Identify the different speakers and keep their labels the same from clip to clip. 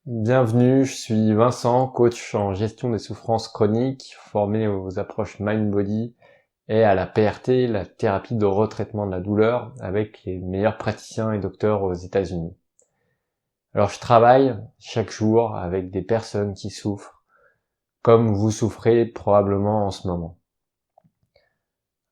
Speaker 1: Bienvenue, je suis Vincent, coach en gestion des souffrances chroniques, formé aux approches Mind-Body et à la PRT, la thérapie de retraitement de la douleur, avec les meilleurs praticiens et docteurs aux États-Unis. Alors je travaille chaque jour avec des personnes qui souffrent, comme vous souffrez probablement en ce moment.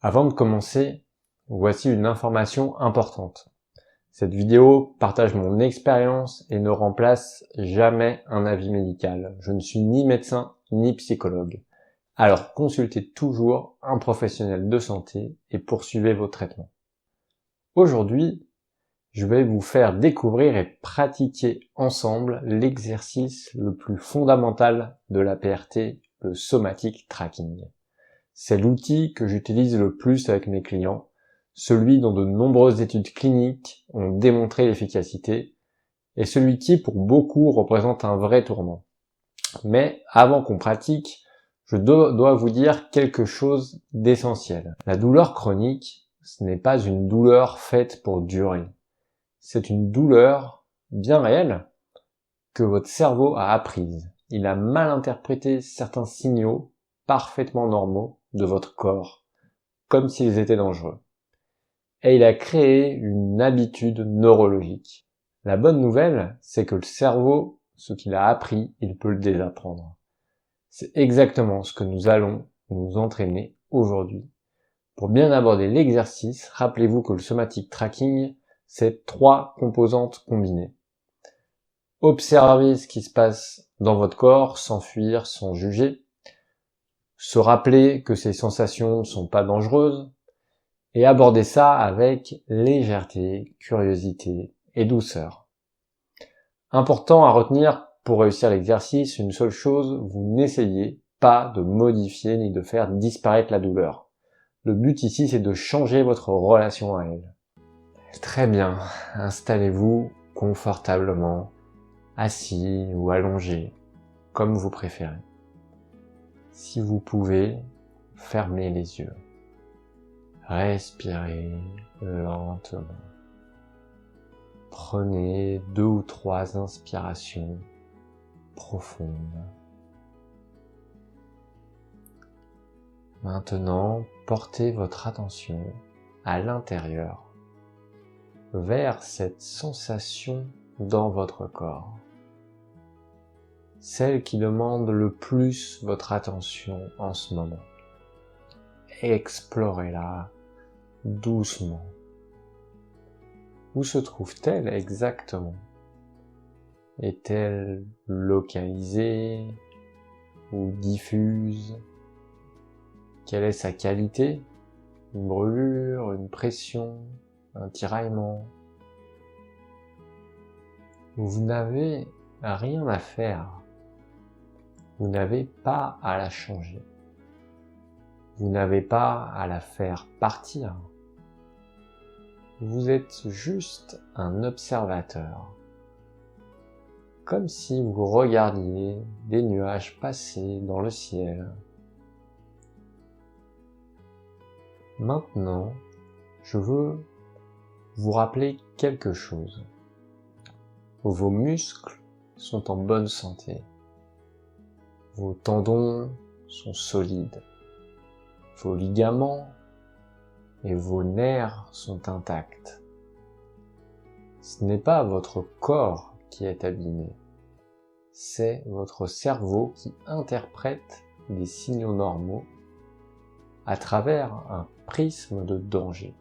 Speaker 1: Avant de commencer, voici une information importante. Cette vidéo partage mon expérience et ne remplace jamais un avis médical. Je ne suis ni médecin ni psychologue. Alors consultez toujours un professionnel de santé et poursuivez vos traitements. Aujourd'hui, je vais vous faire découvrir et pratiquer ensemble l'exercice le plus fondamental de la PRT, le somatic tracking. C'est l'outil que j'utilise le plus avec mes clients, celui dont de nombreuses études cliniques ont démontré l'efficacité, et celui qui, pour beaucoup, représente un vrai tournant. Mais avant qu'on pratique, je dois vous dire quelque chose d'essentiel. La douleur chronique, ce n'est pas une douleur faite pour durer. C'est une douleur bien réelle que votre cerveau a apprise. Il a mal interprété certains signaux parfaitement normaux de votre corps, comme s'ils étaient dangereux. Et il a créé une habitude neurologique. La bonne nouvelle, c'est que le cerveau, ce qu'il a appris, il peut le désapprendre. C'est exactement ce que nous allons nous entraîner aujourd'hui. Pour bien aborder l'exercice, rappelez-vous que le somatic tracking, c'est 3 composantes combinées. Observer ce qui se passe dans votre corps sans fuir, sans juger. Se rappeler que ces sensations ne sont pas dangereuses. Et aborder ça avec légèreté, curiosité et douceur. Important à retenir pour réussir l'exercice, une seule chose, vous n'essayez pas de modifier ni de faire disparaître la douleur. Le but ici, c'est de changer votre relation à elle. Très bien, installez-vous confortablement, assis ou allongé, comme vous préférez. Si vous pouvez, fermez les yeux. Respirez lentement. Prenez 2 ou 3 inspirations profondes. Maintenant, portez votre attention à l'intérieur, vers cette sensation dans votre corps. Celle qui demande le plus votre attention en ce moment. Explorez-la doucement. Où se trouve-t-elle exactement? Est-elle localisée ou diffuse? Quelle est sa qualité? Une brûlure, une pression, un tiraillement? Vous n'avez rien à faire. Vous n'avez pas à la changer. Vous n'avez pas à la faire partir. Vous êtes juste un observateur. Comme si vous regardiez des nuages passer dans le ciel. Maintenant, je veux vous rappeler quelque chose. Vos muscles sont en bonne santé. Vos tendons sont solides. Vos ligaments et vos nerfs sont intacts. Ce n'est pas votre corps qui est abîmé, c'est votre cerveau qui interprète des signaux normaux à travers un prisme de danger.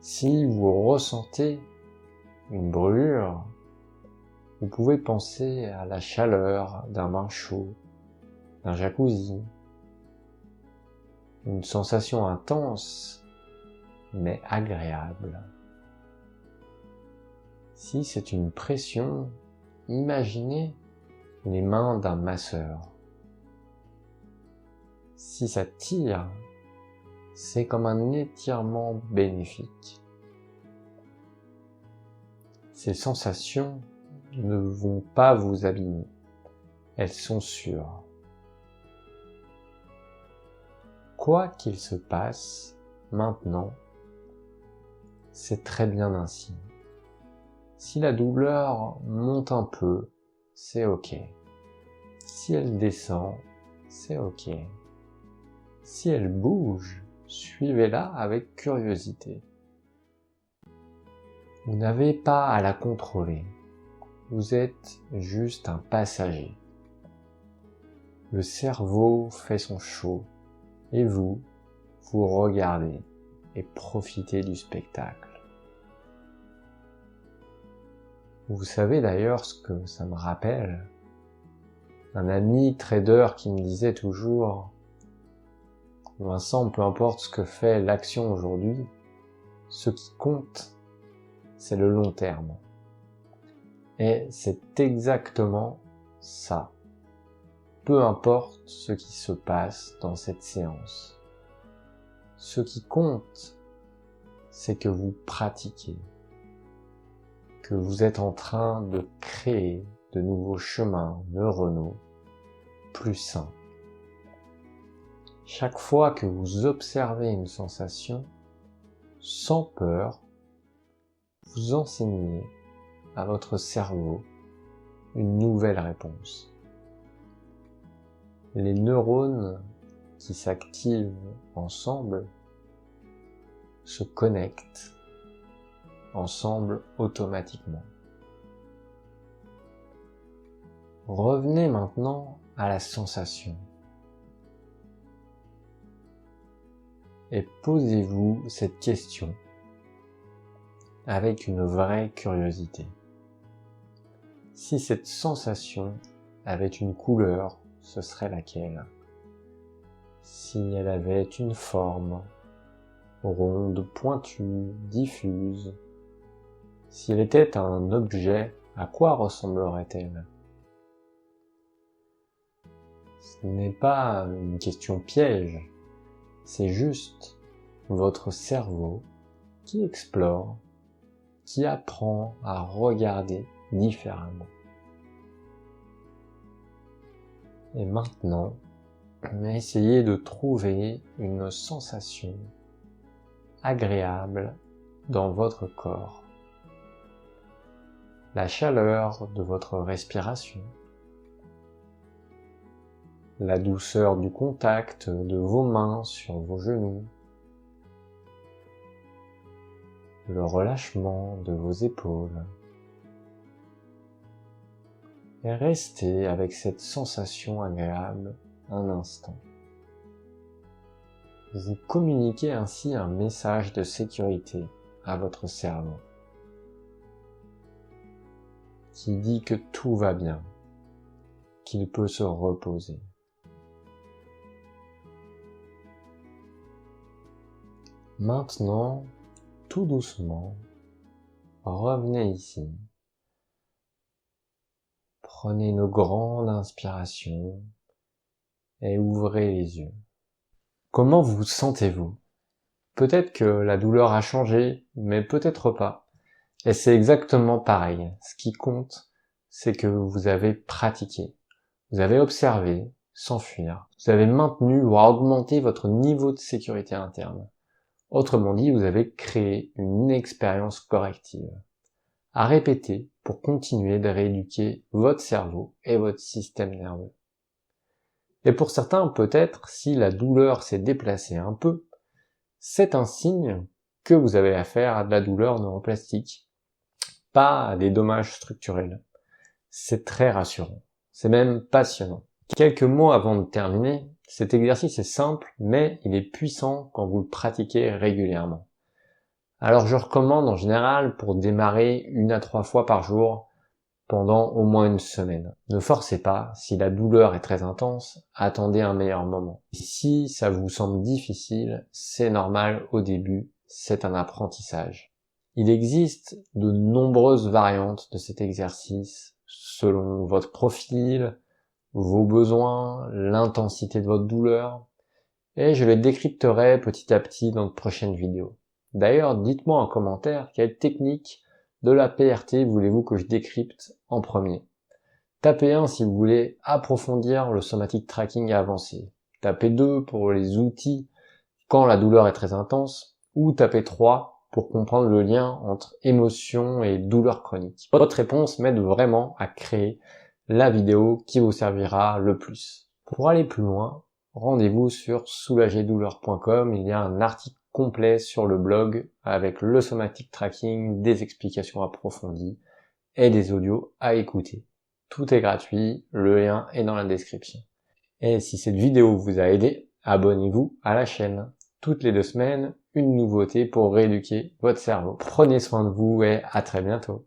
Speaker 1: Si vous ressentez une brûlure, vous pouvez penser à la chaleur d'un bain chaud, d'un jacuzzi, une sensation intense mais agréable. Si c'est une pression, imaginez les mains d'un masseur. Si ça tire, c'est comme un étirement bénéfique. Ces sensations ne vont pas vous abîmer, elles sont sûres. Quoi qu'il se passe, maintenant, c'est très bien ainsi. Si la douleur monte un peu, c'est ok. Si elle descend, c'est ok. Si elle bouge, suivez-la avec curiosité. Vous n'avez pas à la contrôler. Vous êtes juste un passager. Le cerveau fait son show et vous regardez et profitez du spectacle. Vous savez d'ailleurs ce que ça me rappelle? Un ami trader qui me disait toujours « Vincent, peu importe ce que fait l'action aujourd'hui, ce qui compte, c'est le long terme. » Et c'est exactement ça. Peu importe ce qui se passe dans cette séance. Ce qui compte, c'est que vous pratiquez, que vous êtes en train de créer de nouveaux chemins neuronaux plus sains. Chaque fois que vous observez une sensation, sans peur, vous enseignez à votre cerveau une nouvelle réponse. Les neurones qui s'activent ensemble se connectent ensemble automatiquement. Revenez maintenant à la sensation et posez-vous cette question avec une vraie curiosité. Si cette sensation avait une couleur, ce serait laquelle? Si elle avait une forme, ronde, pointue, diffuse, si elle était un objet, à quoi ressemblerait-elle? Ce n'est pas une question piège, c'est juste votre cerveau qui explore, qui apprend à regarder différemment. Et maintenant, essayez de trouver une sensation agréable dans votre corps. La chaleur de votre respiration, la douceur du contact de vos mains sur vos genoux, le relâchement de vos épaules. Et restez avec cette sensation agréable un instant. Vous communiquez ainsi un message de sécurité à votre cerveau qui dit que tout va bien, qu'il peut se reposer. Maintenant, tout doucement, revenez ici. Prenez une grande inspiration et ouvrez les yeux. Comment vous sentez-vous? Peut-être que la douleur a changé, mais peut-être pas. Et c'est exactement pareil. Ce qui compte, c'est que vous avez pratiqué. Vous avez observé, sans fuir. Vous avez maintenu ou augmenté votre niveau de sécurité interne. Autrement dit, vous avez créé une expérience corrective. À répéter pour continuer de rééduquer votre cerveau et votre système nerveux. Et pour certains, peut-être, si la douleur s'est déplacée un peu, c'est un signe que vous avez affaire à de la douleur neuroplastique, pas à des dommages structurels. C'est très rassurant. C'est même passionnant. Quelques mots avant de terminer, cet exercice est simple, mais il est puissant quand vous le pratiquez régulièrement. Alors je recommande en général pour démarrer 1 à 3 fois par jour pendant au moins une semaine. Ne forcez pas, si la douleur est très intense, attendez un meilleur moment. Si ça vous semble difficile, c'est normal au début, c'est un apprentissage. Il existe de nombreuses variantes de cet exercice selon votre profil, vos besoins, l'intensité de votre douleur, et je les décrypterai petit à petit dans de prochaines vidéos. D'ailleurs, dites-moi en commentaire quelle technique de la PRT voulez-vous que je décrypte en premier. Tapez 1 si vous voulez approfondir le somatic tracking avancé. Tapez 2 pour les outils quand la douleur est très intense, ou tapez 3 pour comprendre le lien entre émotion et douleur chronique. Votre réponse m'aide vraiment à créer la vidéo qui vous servira le plus. Pour aller plus loin, rendez-vous sur soulagerdouleur.com, il y a un article complet sur le blog avec le somatic tracking, des explications approfondies et des audios à écouter. Tout est gratuit, le lien est dans la description. Et si cette vidéo vous a aidé, abonnez-vous à la chaîne. Toutes les 2 semaines, une nouveauté pour rééduquer votre cerveau. Prenez soin de vous et à très bientôt.